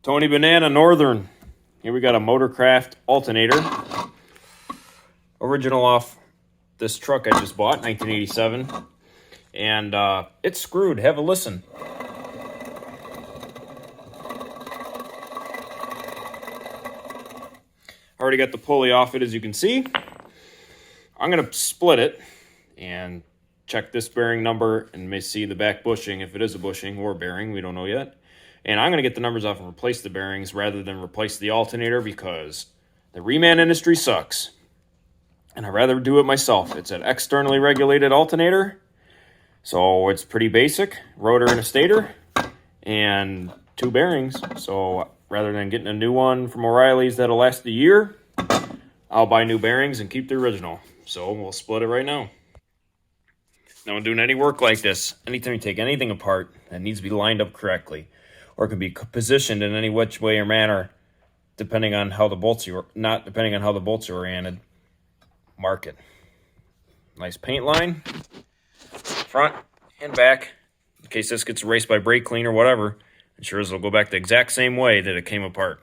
Tony Banana Northern. Here we got a Motorcraft alternator. Original off this truck I just bought, 1987. And it's screwed. Have a listen. Already got the pulley off it, as you can see. I'm going to split it and check this bearing number and may see the back bushing, if it is a bushing or bearing. We don't know yet. And I'm going to get the numbers off and replace the bearings rather than replace the alternator because the reman industry sucks. And I'd rather do it myself. It's an externally regulated alternator. So it's pretty basic. Rotor and a stator. And 2 bearings. So rather than getting a new one from O'Reilly's that'll last a year, I'll buy new bearings and keep the original. So we'll split it right now. Now when doing any work like this, anytime you take anything apart, it needs to be lined up correctly. Or it can be positioned in any which way or manner, depending on how the bolts are oriented. Mark it. Nice paint line, front and back. In case this gets erased by brake clean or whatever, ensure it'll go back the exact same way that it came apart.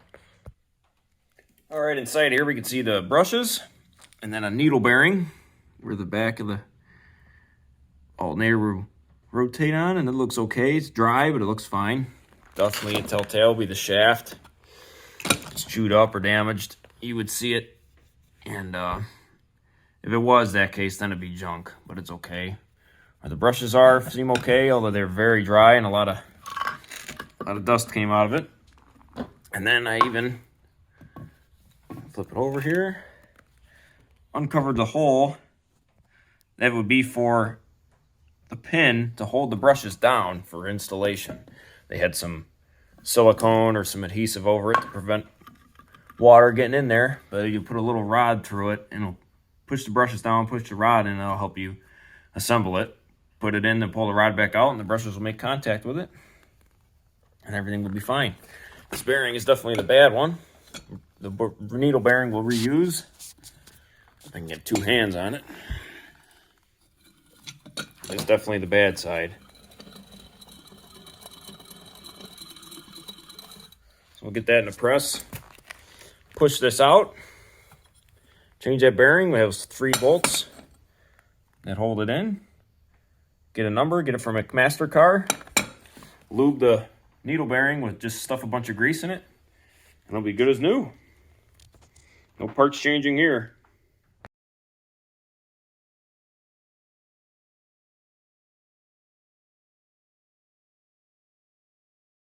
All right, inside here we can see the brushes and then a needle bearing where the back of the alternator will rotate on, and it looks okay. It's dry, but it looks fine. Definitely a telltale will be the shaft. If it's chewed up or damaged, you would see it. And if it was that case, then it'd be junk, but it's okay. The brushes seem okay, although they're very dry and a lot of dust came out of it. And then I even flip it over here, uncovered the hole that would be for the pin to hold the brushes down for installation. They had some silicone or some adhesive over it to prevent water getting in there, but you put a little rod through it and it'll push the brushes down, push the rod in, and that'll help you assemble it. Put it in and pull the rod back out, and the brushes will make contact with it, and everything will be fine. This bearing is definitely the bad one. The needle bearing we'll reuse. If I can get 2 hands on it. It's definitely the bad side. So we'll get that in the press. Push this out. Change that bearing. We have 3 bolts that hold it in. Get a number. Get it from a MasterCard. Lube the needle bearing with just stuff a bunch of grease in it. And it'll be good as new. No parts changing here.